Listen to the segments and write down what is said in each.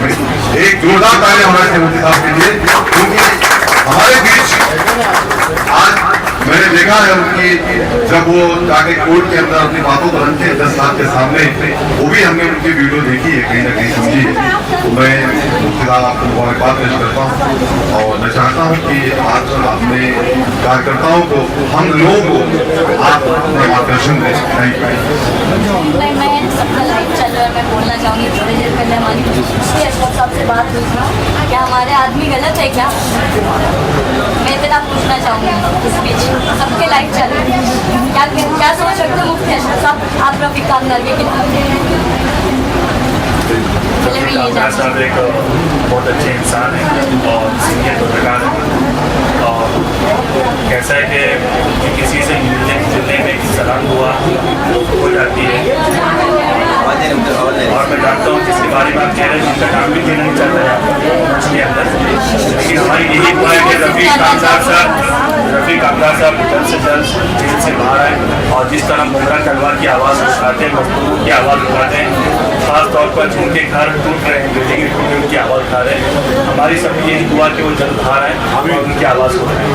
में। एक जोरदार ताली हमारे मुफ्ती साहब के लिए, क्योंकि हमारे बीच आज मैंने देखा है उनकी, जब वो जाके कोर्ट के अंदर अपनी बातों को रखते हैं 10 साल के सामने, वो भी हमने उनकी वीडियो देखी है, कहीं ना कहीं समझी है। तो मैं मुफ्ती साहब आपको मुबारकबाद पेश करता हूँ और मैं चाहता हूँ कि आज अपने कार्यकर्ताओं को, हम लोगों को आप अपना मार्गदर्शन दें। Thank you. मैं सबका लाइव चल रहा है, मैं बोलना चाहूँगी थोड़ी देर पहले हमारी मुफ्ती अशरफ साहब से बात हुई थी, क्या हमारे आदमी गलत है क्या? मैं इतना पूछना चाहूँगी इस बीच, सबके लाइव चल रहे हैं, क्या समझ सकते हो मुफ्ती अशरफ साहब, आप रफीक कामदार के साहब एक बहुत अच्छे इंसान है और सीनियर पत्रकार है, और कैसा है कि किसी से मिलने में सलाम दुआ हो जाती है, और मैं जानता हूँ जिसके बारे में आप कह रहे हैं जिनका काम भी देना नहीं चल रहा है उसके अंदर, लेकिन हमारी यही दुआ है कि रफीक कामदार साहब जल्द से जल्द जेल से बाहर आए, और जिस तरह मुमरा तलवार की आवाज़ उठाते हैं, मजदूरों की आवाज़ उठाते हैं, खास तौर पर जिनके घर टूट रहे हैं, बिल्डिंगें टूट रही, उनकी आवाज़ उठा रहे हैं, हमारी सबकी यही दुआ कि वो जल्द बाहर आए और उनकी आवाज़ उठाएं।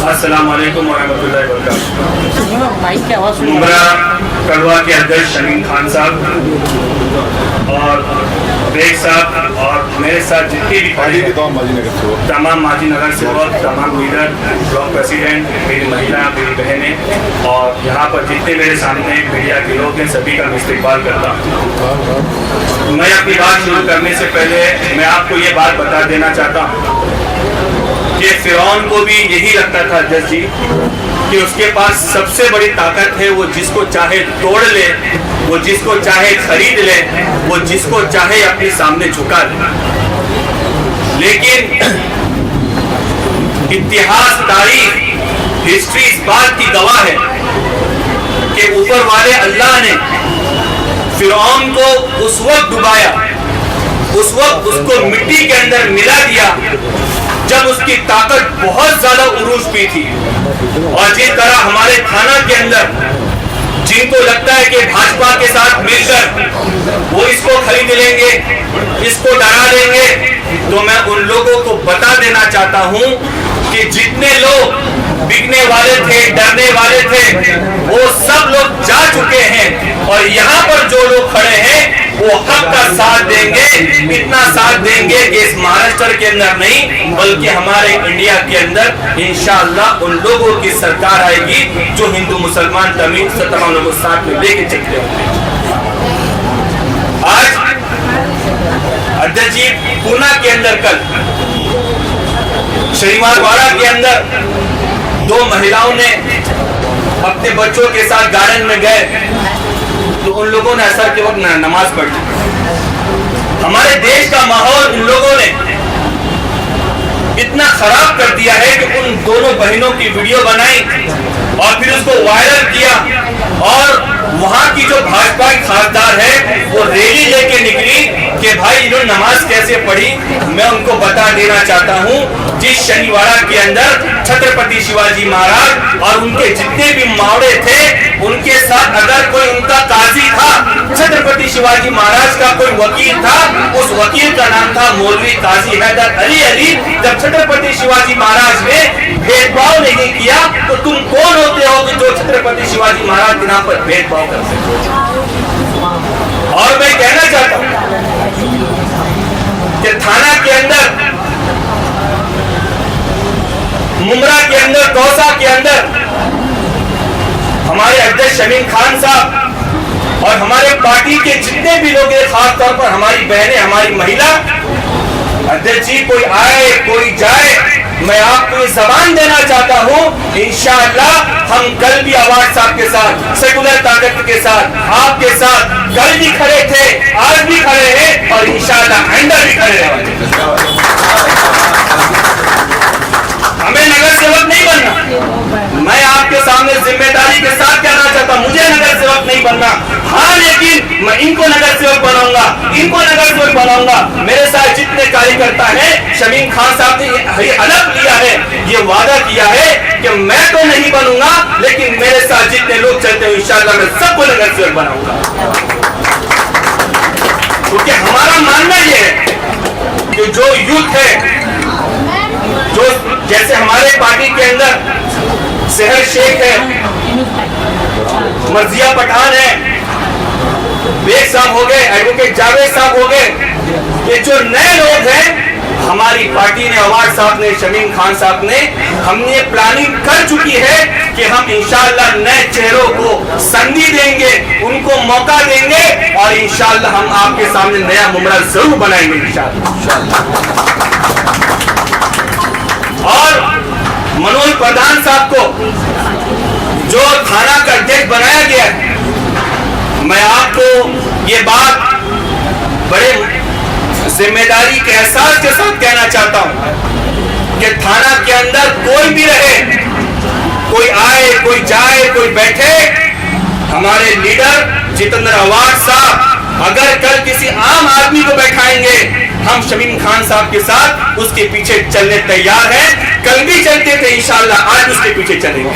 अस्सलाम वालेकुम वरहमतुल्लाहि वबरकातुहू। मुमरा कड़वा के अध्यक्ष शमीम खान साहब और बेग साहब और मेरे साथ जितने भी खड़े हैं, तमाम माजी नगर सेवक, तमाम लीडर, ब्लॉक प्रेसिडेंट, मेरी महिला, मेरी बहनें, और यहाँ पर जितने मेरे सामने मीडिया के लोग हैं, सभी का मैं इस्तकबाल करता हूँ। मैं अपनी बात शुरू करने से पहले मैं आपको ये बात बता देना चाहता हूँ कि फिरौन को भी यही लगता था जज जी कि उसके पास सबसे बड़ी ताकत है, वो जिसको चाहे तोड़ ले, वो जिसको चाहे खरीद ले, वो जिसको चाहे अपने सामने झुका दे। लेकिन इतिहास, तारीख, हिस्ट्री इस बात की गवाह है कि ऊपर वाले अल्लाह ने फिरौन को उस वक्त डुबाया, उस वक्त उसको मिट्टी के अंदर मिला दिया जब उसकी ताकत बहुत ज्यादा उरूज पे थी। और जिस तरह हमारे थाना के अंदर जिनको लगता है कि भाजपा के साथ मिलकर वो इसको खरीद लेंगे, इसको डरा देंगे, तो मैं उन लोगों को बता देना चाहता हूं कि जितने लोग बिकने वाले थे, डरने वाले थे, वो सब लोग जा चुके हैं, और यहाँ पर जो लोग खड़े हैं वो हक का साथ देंगे, इतना साथ देंगे कि इस महाराष्ट्र के अंदर नहीं बल्कि हमारे इंडिया के अंदर इंशाअल्लाह उन लोगों की सरकार आएगी जो हिंदू, मुसलमान, तमिल तमाम लोगों को साथ में लेके चलते होंगे। आज अध्यक्ष जी पूना के अंदर कल शनिवारवाड़ा के अंदर 2 महिलाओं ने अपने बच्चों के साथ गार्डन में गए, तो उन लोगों ने असर के वक्त नमाज पढ़ी। हमारे देश का माहौल उन लोगों ने इतना खराब कर दिया है कि उन दोनों बहनों की वीडियो बनाई और फिर उसको वायरल किया, और वहां की जो भाजपा की खासदार है वो रैली लेके निकली कि भाई इन्होंने नमाज कैसे पढ़ी। मैं उनको बता देना चाहता हूं, जिस शनिवारा के अंदर छत्रपति शिवाजी महाराज और उनके जितने भी मावड़े थे उनके साथ अगर कोई उनका काजी था, छत्रपति शिवाजी महाराज का कोई वकील था, उस वकील का नाम था मौलवी काजी हैदर अली अली। जब छत्रपति शिवाजी महाराज ने भेदभाव नहीं किया तो तुम कौन होते हो कि जो छत्रपति शिवाजी महाराज के नाम पर भेदभाव कर सकते हो। और मैं कहना चाहता हूं कि थाना के अंदर, मुमरा के अंदर, दौसा के अंदर हमारे अध्यक्ष शमीम खान साहब और हमारे पार्टी के जितने भी लोग हैं, खास तौर पर हमारी बहनें, हमारी महिला, अध्यक्ष जी कोई आए कोई जाए, मैं आपको ये जबान देना चाहता हूँ, इंशाअल्लाह हम कल भी आवाज साहब के साथ, सेकुलर ताकत के साथ, आपके साथ कल भी खड़े थे, आज भी खड़े हैं और इंशाअल्लाह आइंदा भी खड़े रहेंगे। हमें नगर सेवक नहीं बनना, मैं आपके सामने जिम्मेदारी के साथ कहना चाहता हूं, मुझे नगर सेवक नहीं बनना, हाँ लेकिन मैं इनको नगर सेवक बनाऊंगा, इनको नगर सेवक बनाऊंगा। मेरे साथ जितने कार्यकर्ता हैं, शमीम खान साहब ने ये अलग लिया है, ये वादा किया है कि मैं तो नहीं बनूंगा लेकिन मेरे साथ जितने लोग चलते हैं इंशाअल्लाह मैं सबको नगर सेवक बनाऊंगा, क्योंकि हमारा के अंदर सहर शेख है, मर्जिया पठान है, बेग साहब हो गए, एडवोकेट जावेद साहब हो गए। ये जो नए लोग हैं, हमारी पार्टी ने, अवार्ड साहब ने, शमीम खान साहब ने, हमने प्लानिंग कर चुकी है कि हम इंशाअल्लाह नए चेहरों को संधि देंगे, उनको मौका देंगे और इंशाअल्लाह हम आपके सामने नया मुमरा जरूर बनाएंगे इंशाअल्लाह। और मनोज प्रधान साहब को जो थाना का अध्यक्ष बनाया गया है, मैं आपको ये बात बड़े जिम्मेदारी के एहसास के साथ कहना चाहता हूं कि थाना के अंदर कोई भी रहे, कोई आए, कोई जाए, कोई बैठे, हमारे लीडर जितेंद्र अवार्ड साहब अगर कल किसी आम आदमी को बैठाएंगे, हम शमीम खान साहब के साथ उसके पीछे चलने तैयार हैं। कल भी चलते थे इंशाअल्लाह, आज उसके पीछे चलेंगे।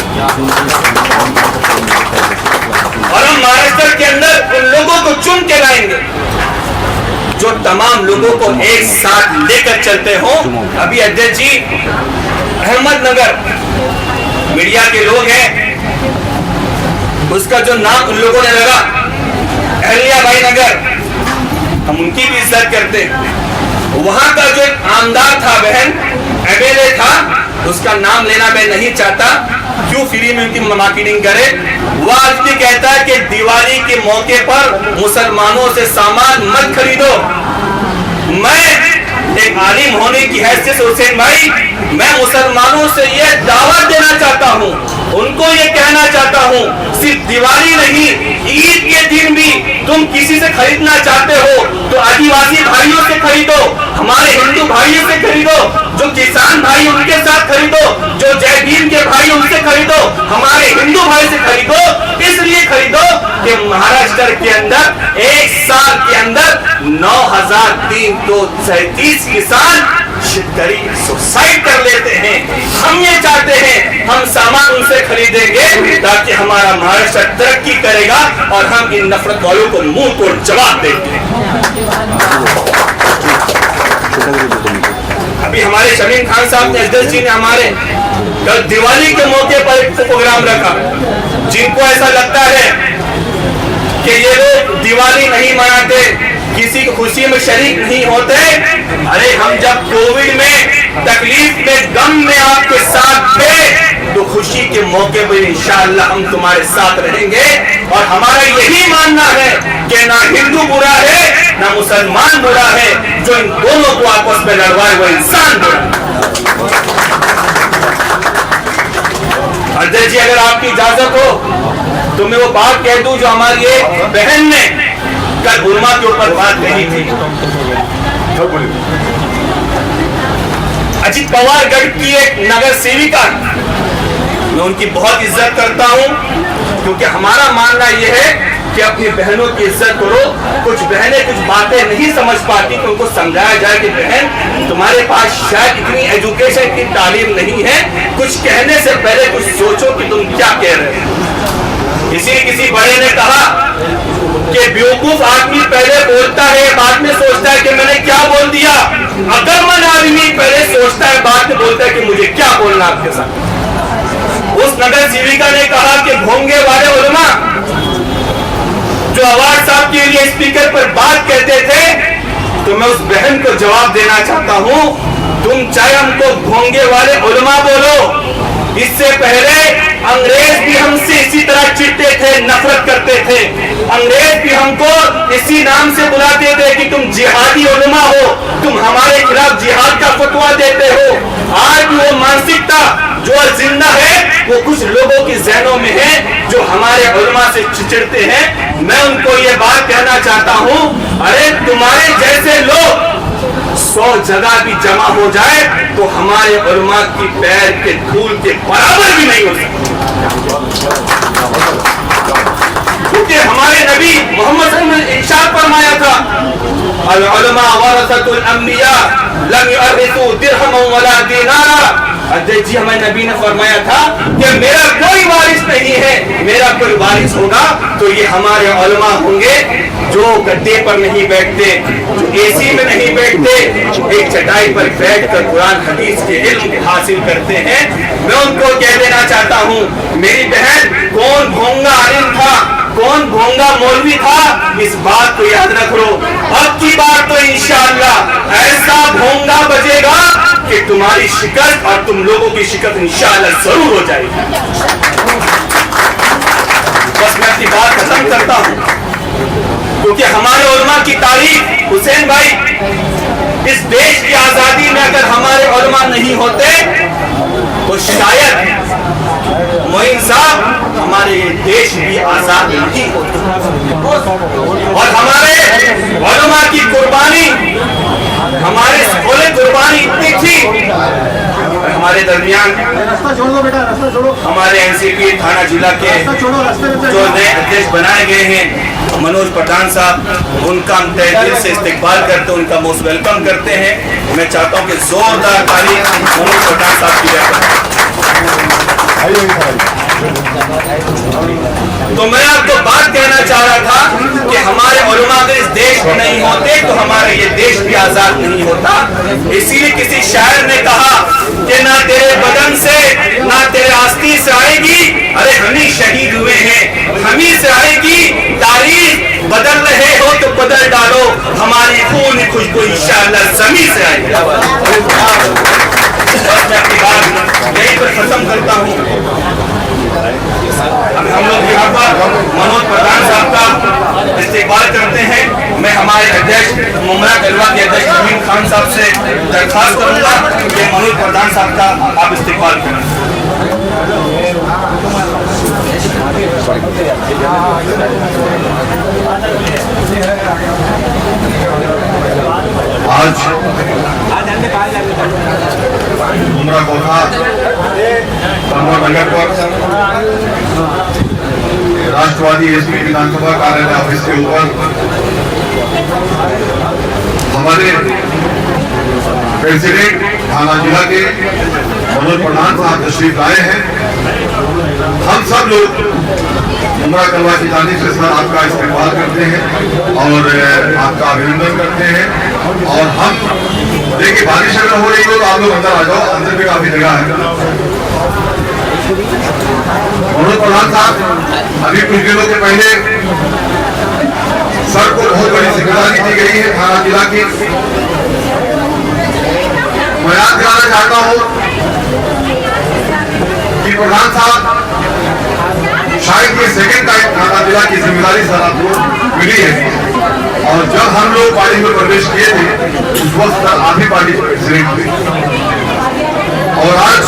और हम महाराष्ट्र के अंदर उन लोगों को चुन के लाएंगे जो तमाम लोगों को एक साथ लेकर चलते हो। अभी अध्यक्ष जी अहमदनगर मीडिया के लोग हैं, उसका जो नाम उन लोगों ने लगा अहल्याबाई नगर, हम उनकी भी इज्जत करते हैं। वहां का जो एक आमदार था, बहन एमएलए था, उसका नाम लेना मैं नहीं चाहता, क्यों फ्री में उनकी मार्केटिंग करे। वो आज भी कहता है कि दिवाली के मौके पर मुसलमानों से सामान मत खरीदो। मैं एक आलिम होने की हैसियत से हुसैन भाई, मैं मुसलमानों से ये दावत देना चाहता हूँ, उनको ये कहना चाहता हूँ, सिर्फ दिवाली नहीं, ईद के दिन भी तुम किसी से खरीदना चाहते हो तो आदिवासी भाइयों से खरीदो, हमारे हिंदू भाइयों से खरीदो, जो किसान भाई उनके साथ खरीदो, जो जय भीम के भाई उनसे खरीदो, हमारे हिंदू भाई से खरीदो। इसलिए खरीदो कि महाराष्ट्र के अंदर एक साल के अंदर 9,337 किसान शेतकरी सुसाइड कर लेते हैं। हम ये चाहते हैं हम सामान उनसे खरीदेंगे ताकि हमारा महाराष्ट्र तरक्की करेगा और हम इन नफरत वालों को मुंह तोड़ जवाब देंगे। अभी हमारे शमीम खान साहब ने, अध्यक्ष जी ने हमारे कल दिवाली के मौके पर एक प्रोग्राम रखा। जिनको ऐसा लगता है कि ये लोग दिवाली नहीं मनाते, किसी की खुशी में शरीक नहीं होते, अरे हम जब कोविड में तकलीफ में गम में आपके साथ थे तो खुशी के मौके पर इंशाअल्लाह हम तुम्हारे साथ रहेंगे। और हमारा यही मानना है कि ना हिंदू बुरा है ना मुसलमान बुरा है, जो इन दोनों को आपस में लड़वाए वो इंसान बुरा। अध्यक्ष जी अगर आपकी इजाजत हो तो मैं वो बात कह दूं जो हमारी एक बहन ने कल उलमा के ऊपर बात कही थी। अजीत पवार गढ़ की एक नगर सेविका, मैं उनकी बहुत इज्जत करता हूं क्योंकि हमारा मानना यह है कि अपनी बहनों की इज्जत करो। कुछ बहनें कुछ बातें नहीं समझ पाती तो उनको समझाया जाए कि बहन तुम्हारे पास शायद इतनी एजुकेशन की तालीम नहीं है, कुछ कहने से पहले कुछ सोचो कि तुम क्या कह रहे हो। इसीलिए किसी बड़े ने कहा कि बेवकूफ आदमी पहले बोलता है, बाद में सोचता है कि मैंने क्या बोल दिया। अकलमंद आदमी पहले सोचता है, बाद में बोलता है कि मुझे क्या बोलना आपके साथ। उस नगर सेविका ने कहा कि भोंगे वाले उलमा जो अवार्ड साहब के लिए स्पीकर पर बात कहते थे, तो मैं उस बहन को जवाब देना चाहता हूं, तुम चाहे हमको भोंगे वाले उलमा बोलो, इससे पहले अंग्रेज भी हमसे इसी तरह चिढ़ते थे, नफरत करते थे। अंग्रेज भी हमको इसी नाम से बुलाते थे कि तुम जिहादी उलमा हो, तुम हमारे खिलाफ जिहाद का फतवा देते हो। आज भी वो मानसिकता जो जिंदा है वो कुछ लोगों की जहनों में है जो हमारे उलमा से चिढ़ते हैं। मैं उनको ये बात कहना चाहता हूँ, अरे तुम्हारे जैसे लोग 100 जगह भी जमा हो जाए तो हमारे उलमा की पैर के धूल के बराबर भी नहीं हो सकते, क्योंकि हमारे नबी मोहम्मद सल्लल्लाहु अलैहि वसल्लम ने इरशाद फरमाया था, अल उलमा वरसतुल अंबिया लम युरिथु दिरहमन वला दीनारा। अध्यक्ष जी हमारे नबी ने फरमाया था कि मेरा कोई वारिस नहीं है, मेरा कोई वारिस होगा तो ये हमारे उलमा होंगे जो गद्दे पर नहीं बैठते, जो एसी में नहीं बैठते, बेटे एक चटाई पर बैठकर कुरान हदीस के इल्म हासिल करते हैं, मैं उनको कह देना चाहता हूँ, मेरी बहन कौन भोंगा आलिम था, कौन भोंगा मौलवी था, इस बात को याद रख लो। अब की बात तो इंशाअल्लाह ऐसा भोंगा बजेगा कि तुम्हारी शिकस्त और तुम लोगों की शिकस्त इंशाअल्लाह जरूर हो जाएगी। बस मैं अपनी बात खत्म करता हूँ, क्योंकि हमारे उलमा की तारीफ, हुसैन भाई, इस देश की आजादी में अगर हमारे उलमा नहीं होते तो शायद मोइन साहब हमारे ये देश भी आजाद नहीं होता। और हमारे उलमा की कुर्बानी, हमारे स्कूल कुर्बानी इतनी थी, हमारे दरमियान हमारे एनसीपी थाना जिला के जो नए अध्यक्ष बनाए गए हैं मनोज पठान साहब, उनका हम तहे दिल से इस्तेकबाल करते हैं, उनका मोस्ट वेलकम करते हैं। मैं चाहता हूं कि जोरदार तारीफ मनोज पठान साहब की जाए। तो मैं आपको बात कहना चाह रहा था कि हमारे उलमा अगर इस देश में नहीं होते तो हमारा ये देश भी आजाद नहीं होता। इसीलिए किसी शायर ने कहा कि ना तेरे बदन से ना तेरे आस्ती से आएगी, अरे हम ही शहीद हुए हैं, हम ही से आएगी तारीख। बदल रहे हो तो बदल डालो, हमारी खून खुशबू इंशाअल्लाह जमीन से आएगी। मैं अपनी बात यहीं पर खत्म करता हूँ। अब हम लोग यहाँ पर मनोज प्रधान साहब का इस्तेकबाल करते हैं। मैं हमारे अध्यक्ष मुमरा गलवा के अध्यक्ष नवीन खान साहब से दरख्वास्त करूंगा कि मनोज प्रधान साहब का आप इस्तेकबाल करें। आज मुमरा कोठा नगर पर राष्ट्रवादी एसपी विधानसभा कार्यालय ऑफिस के ऊपर हमारे प्रेसिडेंट थाना जिला के मनोज प्रधान साहब तशरीफ लाए हैं। हम सब लोग मुमरा कलवा की जानिब से सर आपका इस्तेमाल करते हैं और आपका अभिनंदन करते हैं। और हम देखिए बारिश अगर हो रही हो तो आप लोग अंदर आ जाओ, अंदर भी काफी जगह है। मनोज प्रधान साहब, अभी कुछ दिनों के पहले सर को बहुत बड़ी जिम्मेदारी दी गई है थाना जिला की। मैं याद दिलाना चाहता हूँ कि प्रधान साहब शायद ये सेकंड टाइम थाना जिला की जिम्मेदारी सर आपको मिली है। और जब हम लोग पार्टी में प्रवेश किए थे उस वक्त आप ही पार्टी के प्रेसिडेंट थे। और आज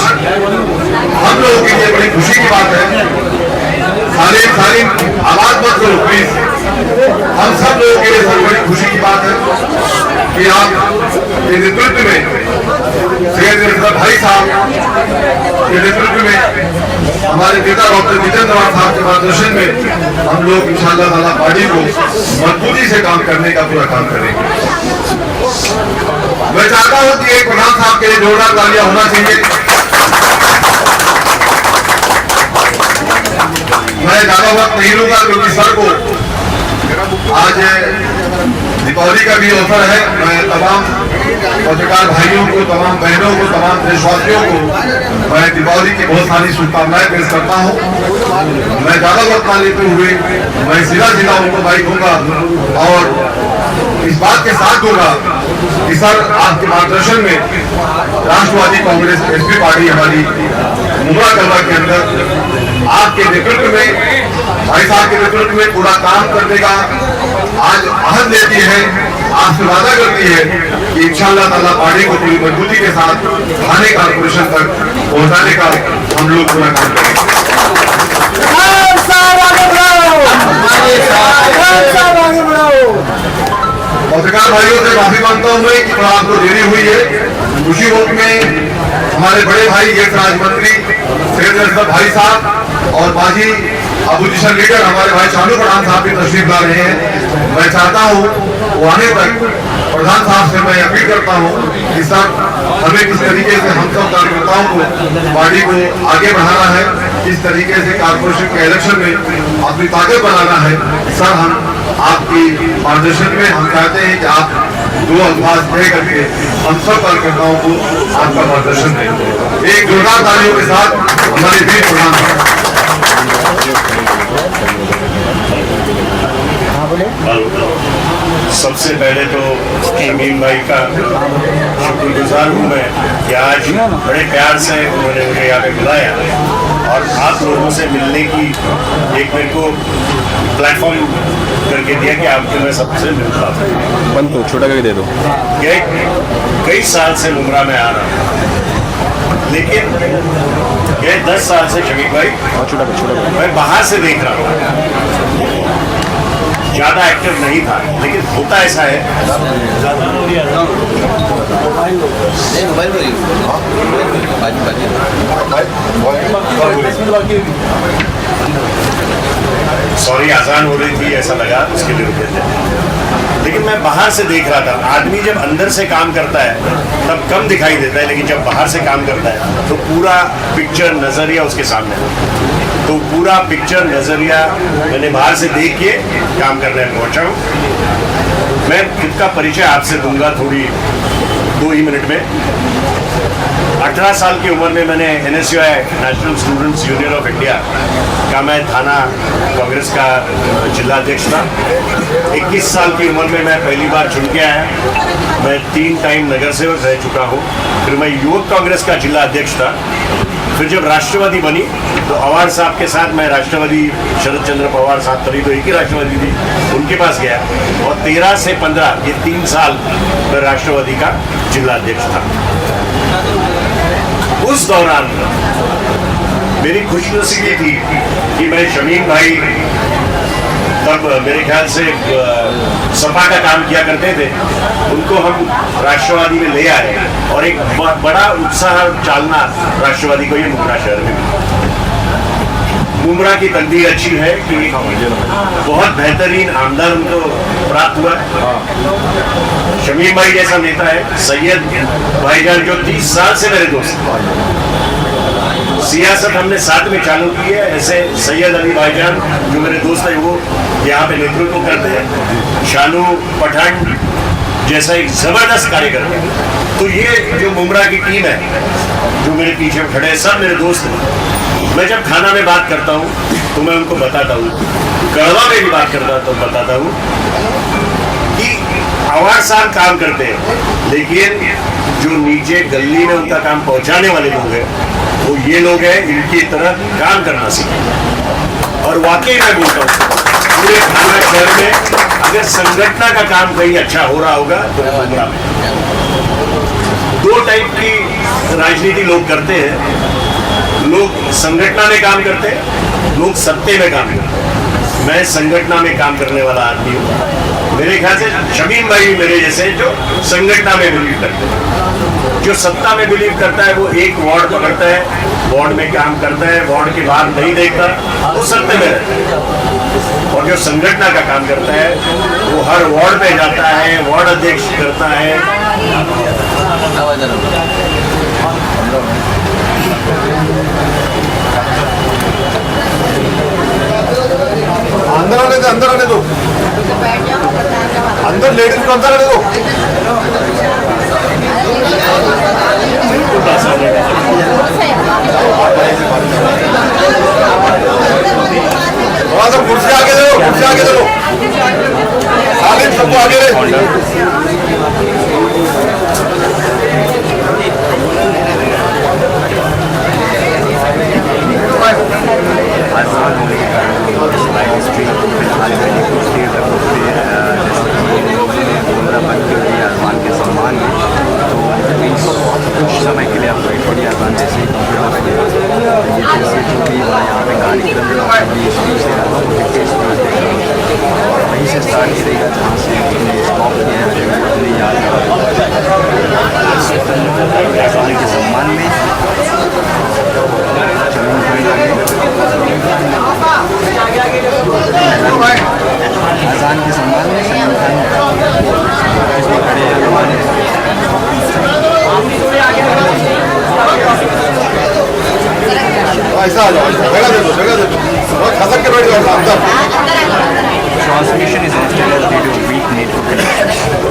हम लोगों के लिए बड़ी खुशी की बात है। सालिम आवाज मत करो प्लीज। हम सब लोगों के लिए सर बड़ी खुशी की बात है कि आप के नेतृत्व में भाई साहब के नेतृत्व में हमारे नेता डॉक्टर जितेंद्र साहब के मार्गदर्शन में हम लोग इंशाअल्लाह ताला पार्टी को मजबूती से काम करने का पूरा काम करेंगे। मैं चाहता हूं कि एक प्रधान साहब के लिए जोरदार तालियां होना चाहिए। मैं ज्यादा वक्त नहीं लूंगा क्योंकि सर को आज दीपावली का भी अवसर है। मैं तमाम पत्रकार भाइयों को, तमाम बहनों को, तमाम देशवासियों को मैं दीपावली की बहुत सारी शुभकामनाएं पेश करता हूं। मैं ज्यादा वक्त ना लेते हुए मैं सीधा उनको माइक दूंगा और इस बात के साथ दूंगा कि सर आपके मार्गदर्शन में राष्ट्रवादी कांग्रेस एसपी पार्टी हमारी मुमरा कलवा के अंदर आपके नेतृत्व में, भाई साहब के नेतृत्व में पूरा काम करने का आज अहद लेती है, आपसे वादा करती है कि इंशाअल्लाह ताला पार्टी को पूरी मजबूती के साथ थाने कॉर्पोरेशन तक पहुंचाने का हम लोग पूरा काम करेंगे। पत्रकार भाइयों से माफी मांगता हूं मैं कि आपको देरी हुई है। उसी वक्त में हमारे बड़े भाई गैस राज्य मंत्री सैयद भाई साहब और बाजी अपोजिशन लीडर हमारे भाई शानू प्रधान साहब भी तशरीफ ला रहे हैं। मैं चाहता हूं वो आने तक प्रधान साहब से मैं अपील करता हूं कि सर हमें किस तरीके से हम सब कार्यकर्ताओं को पार्टी को आगे बढ़ाना है, किस तरीके से कारपोरेशन के इलेक्शन में अपनी ताकत बनाना है। सर हम आपकी मार्गदर्शन में हम चाहते हैं कि आप दो अल्फाज तय करके हम सब कार्यकर्ताओं को आपका मार्गदर्शन दें। एक जोरदार तालियों के साथ हमारे वीर प्रधान सबसे पहले तो शमीम भाई का शुक्रगुजार हूँ मैं कि आज बड़े प्यार से उन्होंने मुझे यहाँ पे बुलाया और आप लोगों से मिलने की एक मेरे को प्लेटफॉर्म करके दिया कि आपको मैं सबसे मिल पाता हूँ। बंद करो, छोटा करके दे दो। कई साल से मुमरा में आ रहा हूँ, लेकिन ये 10 साल से शमीम भाई और छोटा कर। मैं बाहर से देख रहा हूँ, ज्यादा एक्टिव नहीं था, लेकिन होता ऐसा है सॉरी आसान हो रही थी, ऐसा लगा, उसके लिए रुके थे। लेकिन मैं बाहर से देख रहा था, आदमी जब अंदर से काम करता है तब कम दिखाई देता है, लेकिन जब बाहर से काम करता है तो पूरा पिक्चर नजरिया उसके सामने है। तो पूरा पिक्चर नजरिया मैंने बाहर से देख के काम करने पहुंचा हूँ। मैं खुद का परिचय आपसे दूंगा थोड़ी 2 ही मिनट में। 18 साल की उम्र में मैंने NSUI national students union of India का मैं थाना कांग्रेस का जिला अध्यक्ष था। 21 साल की उम्र में मैं पहली बार चुन के आया। मैं 3 टाइम नगर सेवक रह चुका हूँ। फिर मैं युवक कांग्रेस का जिला अध्यक्ष था। फिर जब राष्ट्रवादी बनी तो पवार साहब के साथ मैं राष्ट्रवादी शरद चंद्र पवार साहब तभी तो एक ही राष्ट्रवादी थी, उनके पास गया और 13 से 15 ये 3 साल मैं राष्ट्रवादी का जिला अध्यक्ष था। उस दौरान मेरी खुशनसीबी थी कि मैं शमीम भाई तब मेरे ख्याल से सपा का काम किया करते थे, उनको हम राष्ट्रवादी में ले आए और एक बड़ा उत्साह चालना राष्ट्रवादी को ये मुमरा शहर में। मुमरा की तकदीर अच्छी है कि बहुत बेहतरीन आमदार उनको प्राप्त हुआ। शमीम भाई जैसा नेता है, सैयद भाईजान जो 30 साल से मेरे दोस्त, सियासत हमने साथ में चालू की है। ऐसे सैयद अली भाईजान जो मेरे दोस्त है वो यहाँ पे नेतृत्व करते हैं। शानू पठान जैसा एक जबरदस्त कार्यकर्ता है। तो ये जो मुमरा की टीम है जो मेरे पीछे खड़े हैं, सब मेरे दोस्त हैं। मैं जब थाना में बात करता हूँ तो मैं उनको बताता हूँ, गढ़वा में भी बात करता तो बताता हूँ कि आवाज साहब काम करते हैं, लेकिन जो नीचे गली में उनका काम पहुंचाने वाले लोग हैं वो ये लोग हैं, इनकी तरह काम करना सीखें। और वाकई मैं बोलता हूँ पूरे थाना शहर में अगर संगठन का काम कहीं अच्छा हो रहा होगा तो मुमरा में। 2 टाइप की राजनीति लोग करते हैं, लोग संगठन में काम करते हैं, लोग सत्ते में काम करते हैं। मैं संगठन में काम करने वाला आदमी हूँ। मेरे ख्याल से शमीम भाई भी मेरे जैसे जो संगठन में बिलीव करते हैं। जो सत्ता में बिलीव करता है वो एक वार्ड पकड़ता है, वार्ड में काम करता है, वार्ड के बाहर नहीं देखता, वो सत्ते में रहता है। और जो संगठन का काम करता है वो हर वार्ड में जाता है, वार्ड अध्यक्ष करता है। अंदर आने दो, अंदर लेडीज को अंदर आने दो। थोड़ा सा कुर्सी आगे दे दो, कुर्सी आगे दे दो, आगे सबको आगे दे। कुछ समय के लिए आप बड़ी आसान जैसे जो भी यहाँ पे कार्यक्रम वहीं से स्टार्ट करेगा जहाँ से स्टॉप किया है याद आज़ान के सम्मान में। आज़ान के सम्मान में इसमें खड़े ऐसा आ जाओ, जगह दे दो, जगह दे दो, बहुत खसक के बैठ जाओ अंदर। Transmission is नेट को